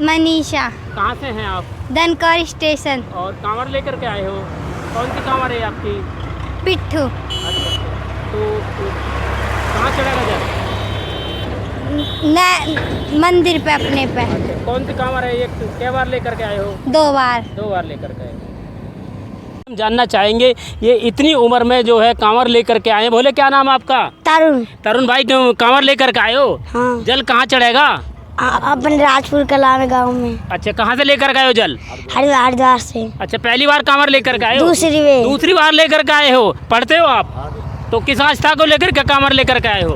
मनीषा। कहाँ से हैं आप? धनकौर स्टेशन। और कांवड़ लेकर के आए हो? कौन सी कांवड़ है आपकी? पिट्ठू। तो कहाँ चढ़ेगा जल? मंदिर पे अपने पे। कौन सी कांवड़ है? एक क्या बार लेकर के आए हो? 2 बार। 2 बार लेकर के आए। हम जानना चाहेंगे ये इतनी उम्र में जो है कांवड़ लेकर के आए हैं। बोले क्या नाम आपका? तरुण। तरुण भाई, कांवड़ लेकर के आए हो? हाँ। जल कहाँ चढ़ेगा? अपने राजपुर कला में गाँव में। अच्छा, कहाँ से लेकर के आए हो जल? हरिद्वार से। अच्छा, पहली बार कांवड़ लेकर के आए हो? दूसरी बार लेकर के आए हो। पढ़ते हो आप? तो किस आस्था को लेकर के कांवड़ लेकर के आए हो?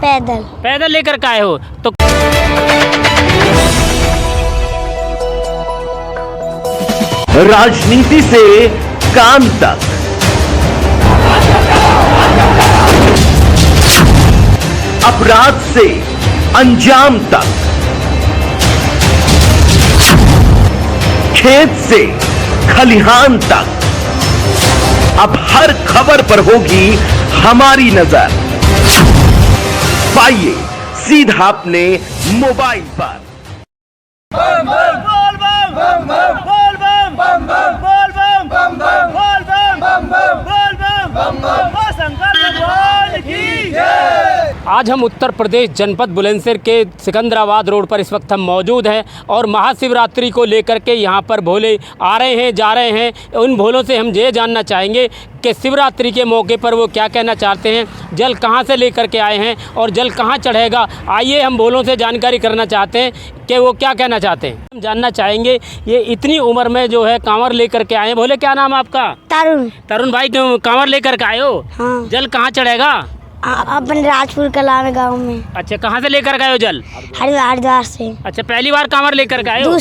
पैदल लेकर के आए हो। तो राजनीति से काम तक, अपराध से अंजाम तक, खेत से खलिहान तक, अब हर खबर पर होगी हमारी नजर। पाइए सीधा अपने मोबाइल पर। आज हम उत्तर प्रदेश जनपद बुलंदशहर के सिकंदराबाद रोड पर इस वक्त हम मौजूद हैं और महाशिवरात्रि को लेकर के यहाँ पर भोले आ रहे हैं, जा रहे हैं। उन भोलों से हम ये जानना चाहेंगे कि शिवरात्रि के मौके पर वो क्या कहना चाहते हैं, जल कहाँ से लेकर के आए हैं और जल कहाँ चढ़ेगा। आइए हम भोलों से जानकारी करना चाहते हैं कि वो क्या कहना चाहते हैं। हम जानना चाहेंगे ये इतनी उम्र में जो है कांवड़ लेकर के आए हैं। बोले क्या नाम आपका? तरुण भाई, कांवड़ लेकर के आए हो? हाँ। जल कहाँ चढ़ेगा? अपने राजपुर कला में गाँव में। अच्छा, कहाँ से लेकर के आए हो जल? हरिद्वार से। अच्छा, पहली बार कांवड़ लेकर के आए हो?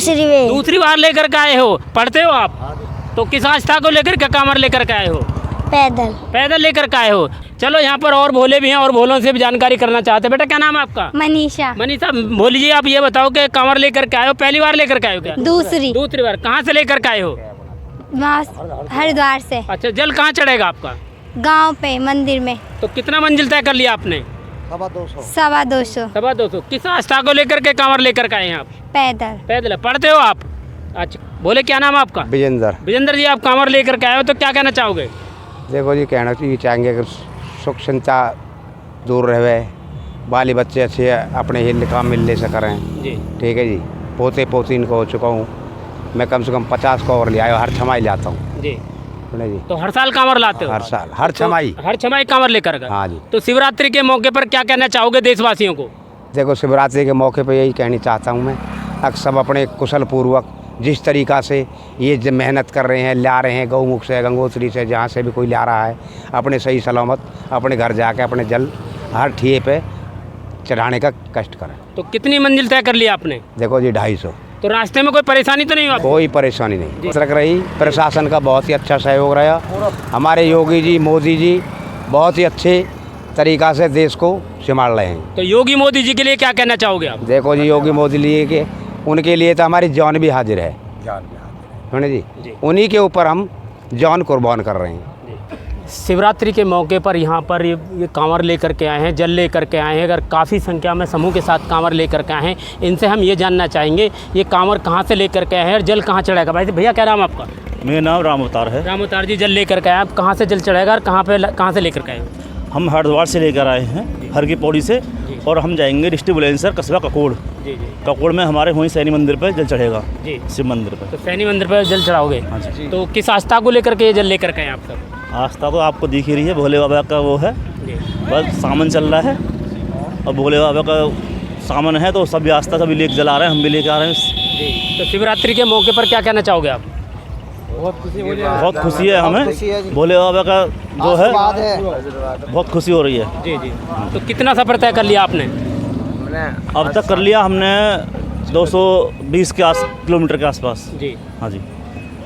दूसरी बार लेकर के आए हो। पढ़ते हो आप? तो किस आस्था को लेकर के कांवड़ लेकर के आए हो? पैदल लेकर के आए हो। चलो, यहाँ पर और भोले भी हैं और भोलों से भी जानकारी करना चाहते हैं। बेटा क्या नाम है आपका? मनीषा। भोली जी, आप ये बताओ कि कांवड़ लेकर के आए हो, पहली बार लेकर के आए हो क्या? दूसरी बार। कहाँ से लेकर के आए हो? हरिद्वार से। अच्छा, जल कहाँ चढ़ेगा आपका? गांव पे मंदिर में। तो कितना मंजिल तय कर लिया आपने? 250। किस आस्था को लेकर के कांवड़ लेकर के आए हैं आप? पैदल। पढ़ते हो आप? अच्छा, बोले क्या नाम है आपका? विजेंद्र जी, आप कांवड़ लेकर के आए हो तो क्या कहना चाहोगे? देखो जी, कहना चाहिए चाहेंगे कि सुख चिंता दूर रहे, बाली बच्चे अच्छे अपने ही काम मिल ले करें जी। ठीक है जी। पोते पोती इनको हो चुका हूँ मैं, कम से कम 50 कांवड़ ले आया, हर छमाई लाता हूँ जी। तो हर साल कांवड़ लाते हो? हर साल, हर छमाई कांवड़ लेकर गए। हाँ जी। तो शिवरात्रि के मौके पर क्या कहना चाहोगे देशवासियों को? देखो, शिवरात्रि के मौके पर यही कहना चाहता हूँ मैं, अब सब अपने कुशल पूर्वक जिस तरीक़ा से ये मेहनत कर रहे हैं, ला रहे हैं गौमुख से, गंगोत्री से, जहाँ से भी कोई ला रहा है, अपने सही सलामत अपने घर जाके अपने जल हर ठिए पे चढ़ाने का कष्ट करें। तो कितनी मंजिल तय कर लिया आपने? देखो जी, 250। तो रास्ते में कोई परेशानी तो नहीं हुआ? कोई परेशानी नहीं रख रही। प्रशासन का बहुत ही अच्छा सहयोग रहा। हमारे योगी जी, मोदी जी बहुत ही अच्छे तरीक़ा से देश को संभाल रहे हैं। तो योगी मोदी जी के लिए क्या कहना चाहोगे आप? देखो जी, योगी मोदी लिए के उनके लिए तो हमारी जान भी हाजिर है जी। उन्हीं के ऊपर हम जान कुर्बान कर रहे हैं। शिवरात्रि के मौके पर यहाँ पर ये कांवड़ लेकर के आए हैं, जल लेकर के आए हैं। अगर काफ़ी संख्या में समूह के साथ कांवड़ लेकर के आए हैं, इनसे हम ये जानना चाहेंगे ये कांवड़ कहाँ से लेकर के आए हैं और जल कहाँ चढ़ेगा। भाई भैया, क्या नाम आपका? मेरा नाम राम अवतार है। राम अवतार जी, जल लेकर के आए, आप कहाँ से जल चढ़ेगा और कहाँ से लेकर के आए? हम हरिद्वार से लेकर आए हैं, हर की पौड़ी से, और हम जाएंगे डिस्ट्रिक्ट बुलंदशहर, कस्बा ककोड़। ककोड़ में हमारे वहीं सैनी मंदिर पर जल चढ़ेगा जी, शिव मंदिर पर। तो सैनी मंदिर पर जल चढ़ाओगे? हाँ जी। तो किस आस्था को लेकर के ये जल लेकर के आए आप सब? आस्था तो आपको दिख ही रही है, भोले बाबा का वो है, बस सामान चल रहा है और भोले बाबा का सामान है तो सभी आस्था सभी लेकर जला रहे हैं, हम भी लेकर आ रहे हैं। तो शिवरात्रि के मौके पर क्या कहना चाहोगे आप? बहुत खुशी है हमें, भोले बाबा का जो है बहुत खुशी हो रही है जी। तो कितना सफ़र तय कर लिया आपने? अब तक कर लिया हमने 220 किलोमीटर के आसपास जी। हाँ जी।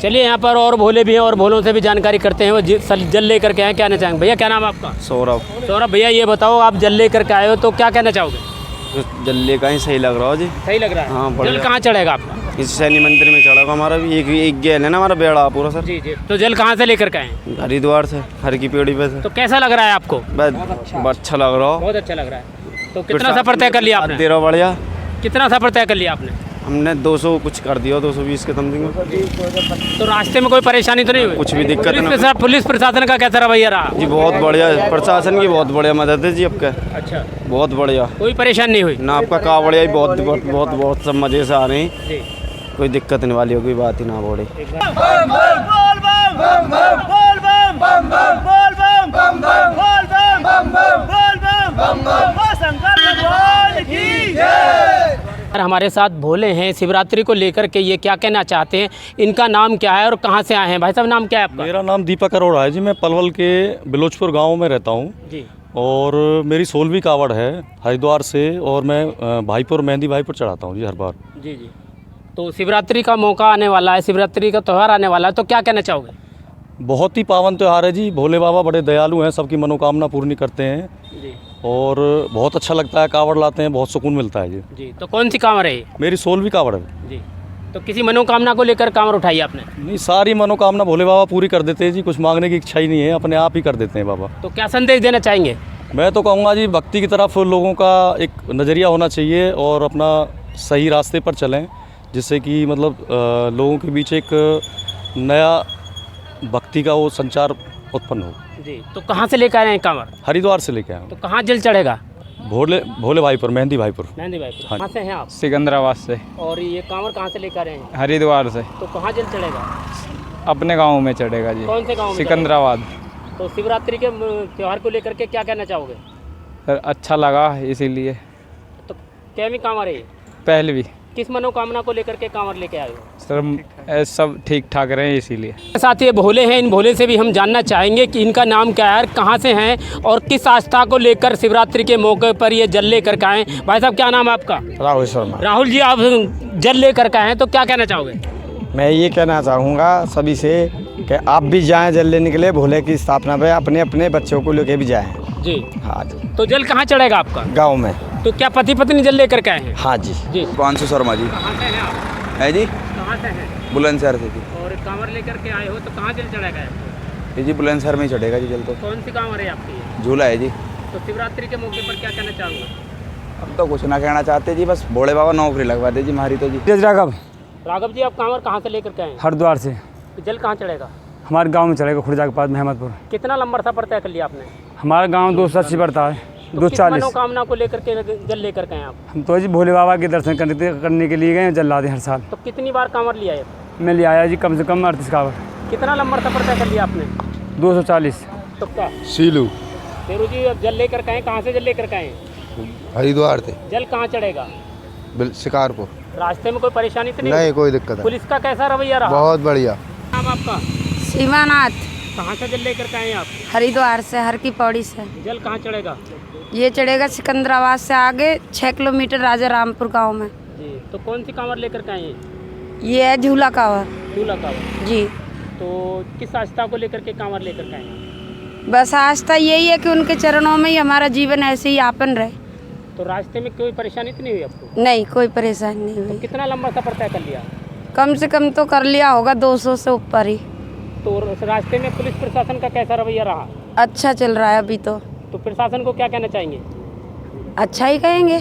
चलिए, यहाँ पर और भोले भी हैं और भोलों से भी जानकारी करते हैं। वो जल लेकर के आए, क्या कहना चाहेंगे? भैया क्या नाम है आपका? सौरभ। भैया ये बताओ, आप जल लेकर के आए हो तो क्या कहना चाहोगे? जल लेकर ही सही लग रहा है जी। सही लग रहा है? हाँ। जल कहाँ चढ़ेगा आपका? इस शनि मंदिर में चढ़ेगा हमारा भी, एक गेल है ना हमारा बेड़ा पूरा सर जी। तो जल कहाँ से लेकर के आए? हरिद्वार से, हर की पेड़ी पे से। तो कैसा लग रहा है आपको? बहुत अच्छा लग रहा है। बहुत अच्छा लग रहा है। तो कितना सफ़र तय कर लिया आपने? बढ़िया। कितना सफ़र तय कर लिया आपने? हमने 200 कुछ कर दिया, 220 के समथिंग। तो रास्ते में कोई परेशानी तो नहीं हुई? कुछ भी दिक्कत नहीं। पुलिस प्रशासन का कैसा रवैया रहा? जी बहुत बढ़िया, प्रशासन की बहुत बढ़िया मदद है जी आपका। अच्छा, बहुत बढ़िया, कोई परेशानी नहीं हुई ना आपका का बढ़िया ही, बहुत बहुत बहुत बहुत सब मज़े से आ रहे हैं। कोई दिक्कत नहीं वाली हो, कोई बात ही ना बोले। हमारे साथ भोले हैं, शिवरात्रि को लेकर के ये क्या कहना चाहते हैं, इनका नाम क्या है और कहाँ से आए हैं? भाई साहब, नाम क्या है आपका? मेरा नाम दीपक अरोड़ा है जी। मैं पलवल के बिलोचपुर गांव में रहता हूँ जी। और मेरी 16वीं कावड़ है हरिद्वार से, और मैं भाईपुर मेहंदी भाईपुर चढ़ाता हूँ जी हर बार। जी जी। तो शिवरात्रि का मौका आने वाला है, शिवरात्रि का त्यौहार आने वाला है, तो क्या कहना चाहोगे? बहुत ही पावन त्यौहार है जी। भोले बाबा बड़े दयालु हैं, सबकी मनोकामना पूर्ण करते हैं जी। और बहुत अच्छा लगता है। कावड़ लाते हैं, बहुत सुकून मिलता है जी। जी, तो कौन सी कांवर है ये? मेरी 16वीं कावड़ है जी। तो किसी मनोकामना को लेकर कांवर उठाई आपने? नहीं, सारी मनोकामना भोले बाबा पूरी कर देते हैं जी। कुछ मांगने की इच्छा ही नहीं है, अपने आप ही कर देते हैं बाबा। तो क्या संदेश देना चाहेंगे? मैं तो कहूँगा जी, भक्ति की तरफ लोगों का एक नज़रिया होना चाहिए और अपना सही रास्ते पर चलें, जिससे कि मतलब लोगों के बीच एक नया भक्ति का वो संचार उत्पन्न हो। जी। तो कहाँ से लेकर आए हैं कांवर? हरिद्वार से लेके आए तो कहाँ जल चढ़ेगा? भोले भाईपुर, मेहंदी भाईपुर। मेहंदी भाई, हाँ। कहाँ से हैं आप? सिकंदराबाद से। और ये कांवर कहाँ से लेकर आए हैं? हरिद्वार से। तो कहाँ जल चढ़ेगा? अपने गांव में चढ़ेगा जी। कौन से गांव में? सिकंदराबाद। तो शिवरात्रि के त्यौहार को लेकर के क्या कहना चाहोगे? सर अच्छा लगा इसीलिए। तो कैवी कांवर है ये? पहले भी। किस मनोकामना को लेकर के कांवर लेके आए हो? सर सब ठीक ठाक रहे हैं इसीलिए। साथ ये भोले हैं, इन भोले से भी हम जानना चाहेंगे कि इनका नाम क्या है, कहाँ से हैं और किस आस्था को लेकर शिवरात्रि के मौके पर ये जल लेकर के आए। भाई साहब, क्या नाम है आपका? राहुल शर्मा। राहुल जी, आप जल लेकर के आए हैं, तो क्या कहना चाहोगे? मैं ये कहना चाहूँगा सभी से कि आप भी जाएं जल लेने के लिए, भोले की स्थापना पे अपने अपने बच्चों को लेके भी जाएं। जी। हाँ जी। तो जल कहाँ चढ़ेगा आपका? गांव में। तो क्या पति पत्नी जल लेकर के आए हैं? हाँ जी। जी। पांशु शर्मा जी। कहाँ से हैं आप? है जी, कहाँ से हैं? बुलंदशहर से जी। और कांवर लेकर के आए हो, तो कहाँ जल चढ़ेगा आपको? ये जी बुलंदशहर में ही चढ़ेगा जी जल। तो कौन सी कांवर है आपकी? झूला है जी। तो शिवरात्रि के मौके पर क्या कहना चाहूँगा? अब तो कुछ ना कहना चाहते जी, बस भोले बाबा नौकरी लगवा दे जी हमारी तो जी। राघव। राघव जी, आप कांवर कहाँ से लेकर के आए हैं? हरिद्वार से। जल कहाँ चढ़ेगा? हमारे गांव में चढ़ेगा, खुर्जा के पास महमदपुर। कितना लंबा सफर तय कर लिया आपने? हमारा गांव 280 पड़ता है। तो 240। मनोकामना को लेकर के जल लेकर के आए आप? हम तो जी भोले बाबा के दर्शन करने के लिए गए, जल लाते हर साल। तो कितनी बार कांवर लिया है? मैं ले आया जी कम से कम 38 कावड़। कितना लंबा सफर तय कर लिया आपने? 240। तो क्या सीलू फेरू जी, अब जल लेकर के आए, कहाँ से जल लेकर के आए? हरिद्वार थे। जल कहाँ चढ़ेगा? शिकारपुर। रास्ते में कोई परेशानी तो नहीं? नहीं, कोई दिक्कत है। पुलिस का कैसा रवैया रहा? बहुत बढ़िया। नाम आपका? शिवानाथ। कहाँ से जल लेकर के आए आप? हरिद्वार से, हर की पौड़ी से। जल कहाँ चढ़ेगा? ये चढ़ेगा सिकंदराबाद से आगे 6 किलोमीटर राजा रामपुर गाँव में। जी। तो कौन सी कांवर लेकर के आए? ये है झूला कांवर। झूला कांवर। जी। तो किस आस्था को लेकर के कांवर लेकर के आए? बस आस्था यही है कि उनके चरणों में ही हमारा जीवन ऐसे ही यापन रहे। तो रास्ते में कोई परेशानी तो नहीं हुई आपको? नहीं, कोई परेशानी नहीं हुई। कितना लंबा सफर तय कर लिया? कम से कम तो कर लिया होगा 200 से ऊपर ही। तो रास्ते में पुलिस प्रशासन का कैसा रवैया रहा? अच्छा चल रहा है अभी तो। तो प्रशासन को क्या कहना चाहेंगे? अच्छा ही कहेंगे।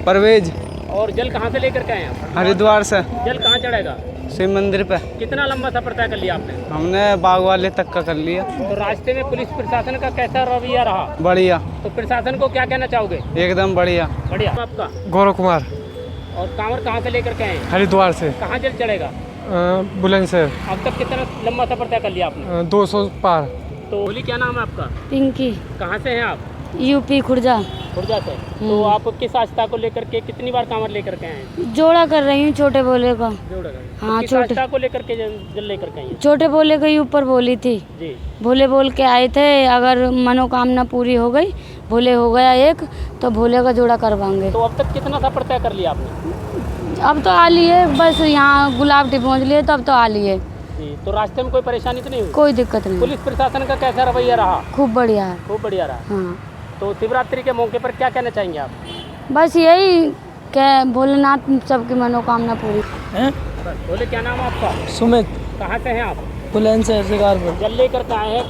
परवेज। और जल कहाँ से लेकर के आए आप? हरिद्वार से। जल कहाँ चढ़ेगा? शिव मंदिर पे। कितना लंबा सफर तय कर लिया आपने? हमने बाग वाले तक का कर लिया। तो रास्ते में पुलिस प्रशासन का कैसा रवैया रहा? बढ़िया। तो प्रशासन को क्या कहना चाहोगे? एकदम बढ़िया। बढ़िया। आपका? गौरव कुमार। और कांवर कहाँ से लेकर के आए? हरिद्वार से। कहाँ जल चढ़ेगा? बुलंदशहर। अब तक कितना लंबा सफर तय कर लिया आपने? 200 पार। तो बोली, क्या नाम है आपका? पिंकी। कहाँ से हैं आप? यूपी खुर्जा। खुर्जा से। तो आप किस आस्था को लेकर के कितनी बार कांवर लेकर के आए हैं? जोड़ा कर रही हूँ छोटे बोले का। जोड़ा कर। हाँ, किस छोटे। आस्था को लेकर के जल लेकर के आए हैं? छोटे बोले के ऊपर बोली थी। जी। भोले बोल के आए थे, अगर मनोकामना पूरी हो गई, भोले हो गया एक, तो भोले का जोड़ा करवाएंगे। तो अब तक कितना सफर तय कर लिया आपने? अब तो आ लिए, बस यहाँ गुलाबटी पहुँच लिए, तो अब तो आ लिए। जी। तो रास्ते में कोई परेशानी तो नहीं हुई? कोई दिक्कत नहीं। पुलिस प्रशासन का कैसा रवैया रहा? खूब बढ़िया है। खूब बढ़िया रहा। हाँ। तो शिवरात्रि के मौके पर क्या कहना चाहेंगे आप? बस यही कि भोलेनाथ सबकी मनोकामना पूरी। बोले, क्या नाम है आपका? सुमित। कहाँ से हैं आप? बुलंदशहर शिकारपुर। जल लेकर के आए हैं,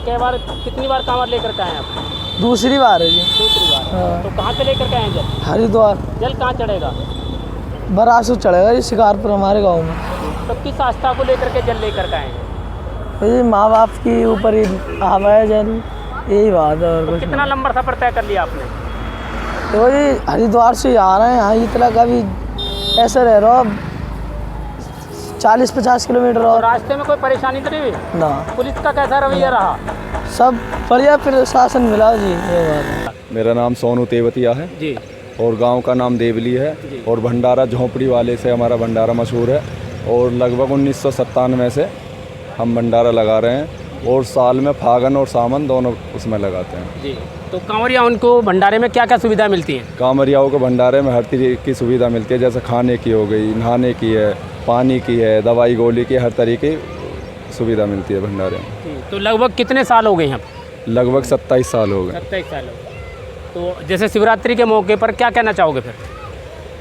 कितनी बार कांवर लेकर के आए हैं आप? दूसरी बार है जी। दूसरी बार। तो कहाँ से लेकर के आए हैं जल? हरिद्वार। जल कहाँ चढ़ेगा? बरासू चढ़ेगा ये शिकारपुर हमारे गांव में। तो किस आस्था को लेकर के जल लेकर के आए हैं? ये माँ बाप के ऊपर ही आवा है जल, यही बात है और कुछ कितना नहीं। लंबा सफर तय कर लिया आपने? तो ये हरिद्वार से आ रहे हैं यहाँ इतना का भी ऐसे रह रहा 40-50 किलोमीटर और और रास्ते में कोई परेशानी तो नहीं हुई? ना। पुलिस का कैसा रवैया रहा? सब बढ़िया प्रशासन मिला जी, ये बात है। मेरा नाम सोनू तेवतिया है जी। और गांव का नाम देवली है और भंडारा झोंपड़ी वाले से हमारा भंडारा मशहूर है और लगभग 1997 से हम भंडारा लगा रहे हैं और साल में फागन और सावन दोनों उसमें लगाते हैं। जी। तो कांवरिया उनको भंडारे में क्या क्या सुविधा मिलती है? कांवरियाओं को भंडारे में हर तरीके की सुविधा मिलती है, जैसे खाने की हो गई, नहाने की है, पानी की है, दवाई गोली की, हर तरीके की सुविधा मिलती है भंडारे में। तो लगभग कितने साल हो गए हैं? लगभग 27 साल हो गए। 27 साल हो गए। तो जैसे शिवरात्रि के मौके पर क्या कहना चाहोगे फिर?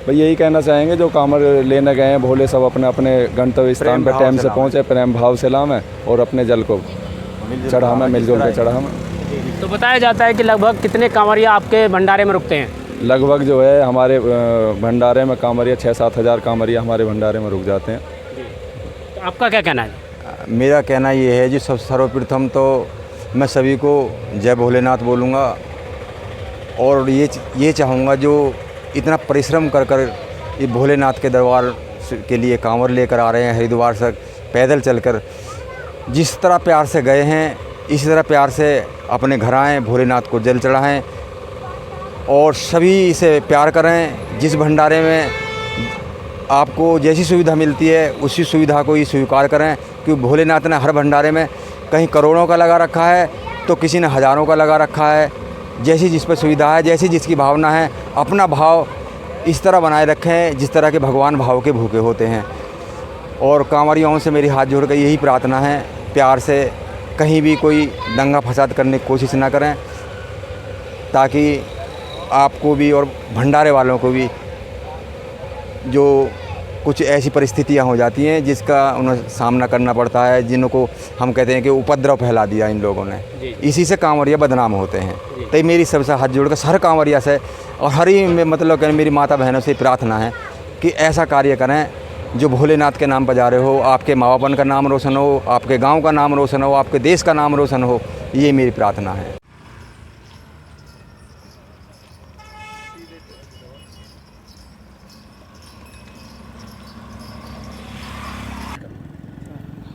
भाई यही कहना चाहेंगे जो कांवर लेने गए हैं भोले सब अपने अपने गंतव्य स्थान पर टाइम से पहुँचे, प्रेम भाव से लावें और अपने जल को चढ़ावें, मिलजुल के चढ़ावें। तो बताया जाता है कि लगभग कितने कांवरिया आपके भंडारे में रुकते हैं? लगभग जो है हमारे भंडारे में कांवरिया 6-7 हज़ार कांवरिया हमारे भंडारे में रुक जाते हैं। तो आपका क्या कहना है? मेरा कहना ये है जी, सब सर्वप्रथम तो मैं सभी को जय भोलेनाथ बोलूँगा और ये चाहूँगा जो इतना परिश्रम कर कर ये भोलेनाथ के दरबार के लिए कांवर लेकर आ रहे हैं, हरिद्वार से पैदल चलकर जिस तरह प्यार से गए हैं इसी तरह प्यार से अपने घर आएँ, भोलेनाथ को जल चढ़ाएँ और सभी से प्यार करें। जिस भंडारे में आपको जैसी सुविधा मिलती है उसी सुविधा को ही स्वीकार करें, क्योंकि भोलेनाथ ने हर भंडारे में कहीं करोड़ों का लगा रखा है तो किसी ने हज़ारों का लगा रखा है। जैसी जिस पर सुविधा है, जैसी जिसकी भावना है, अपना भाव इस तरह बनाए रखें जिस तरह के भगवान भाव के भूखे होते हैं। और कांवरियों से मेरी हाथ जोड़ कर यही प्रार्थना है, प्यार से कहीं भी कोई दंगा फसाद करने की कोशिश ना करें, ताकि आपको भी और भंडारे वालों को भी जो कुछ ऐसी परिस्थितियां हो जाती हैं जिसका उन्हें सामना करना पड़ता है, जिनको हम कहते हैं कि उपद्रव फैला दिया इन लोगों ने, इसी से कांवरिया बदनाम होते हैं। तो मेरी सबसे हाथ जोड़कर हर कांवरिया से और हर ही मतलब कि मेरी माता बहनों से प्रार्थना है कि ऐसा कार्य करें जो भोलेनाथ के नाम पर जा रहे हो, आपके माँ बापन का नाम रोशन हो, आपके गाँव का नाम रोशन हो, आपके देश का नाम रोशन हो, ये मेरी प्रार्थना है।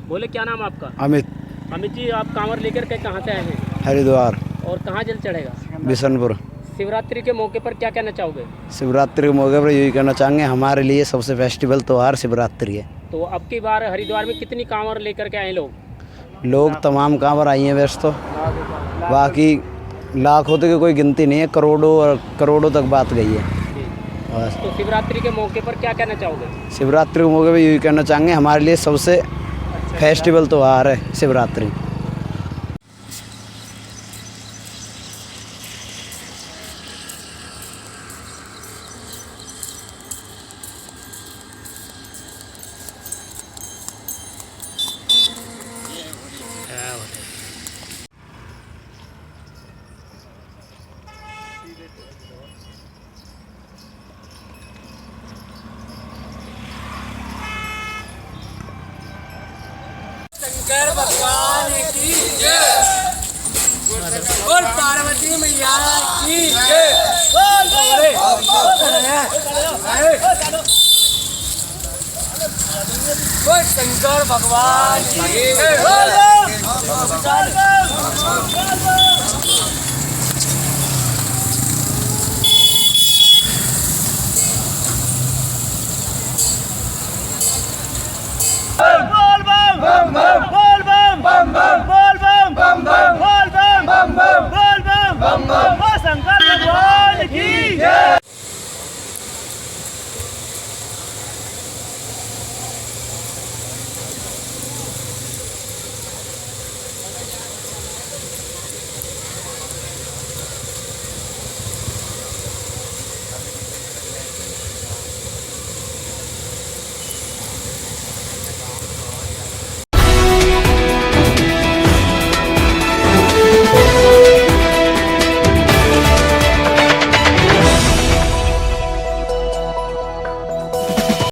बोले क्या नाम आपका? अमित। अमित जी, आप कांवर लेकर के कहाँ से आए हैं? हरिद्वार। और कहाँ जल चढ़ेगा? बिशनपुर। शिवरात्रि के मौके पर क्या कहना चाहोगे? शिवरात्रि के मौके पर यही कहना चाहेंगे, हमारे लिए सबसे फेस्टिवल त्यौहार शिवरात्रि है। तो अब की बार हरिद्वार में कितनी कांवर लेकर के आए लोग? तमाम कांवर आई हैं वैसे तो, बाकी लाखों तक की कोई गिनती नहीं है, करोड़ों तक बात गई है बस। तो शिवरात्रि के मौके पर क्या कहना चाहोगे? शिवरात्रि के मौके पर यही कहना चाहेंगे, हमारे लिए सबसे फेस्टिवल त्यौहार है शिवरात्रि। शंकर भगवान की जय, बोल पार्वती मैया की जय, बोल शंकर भगवान की जय। बोल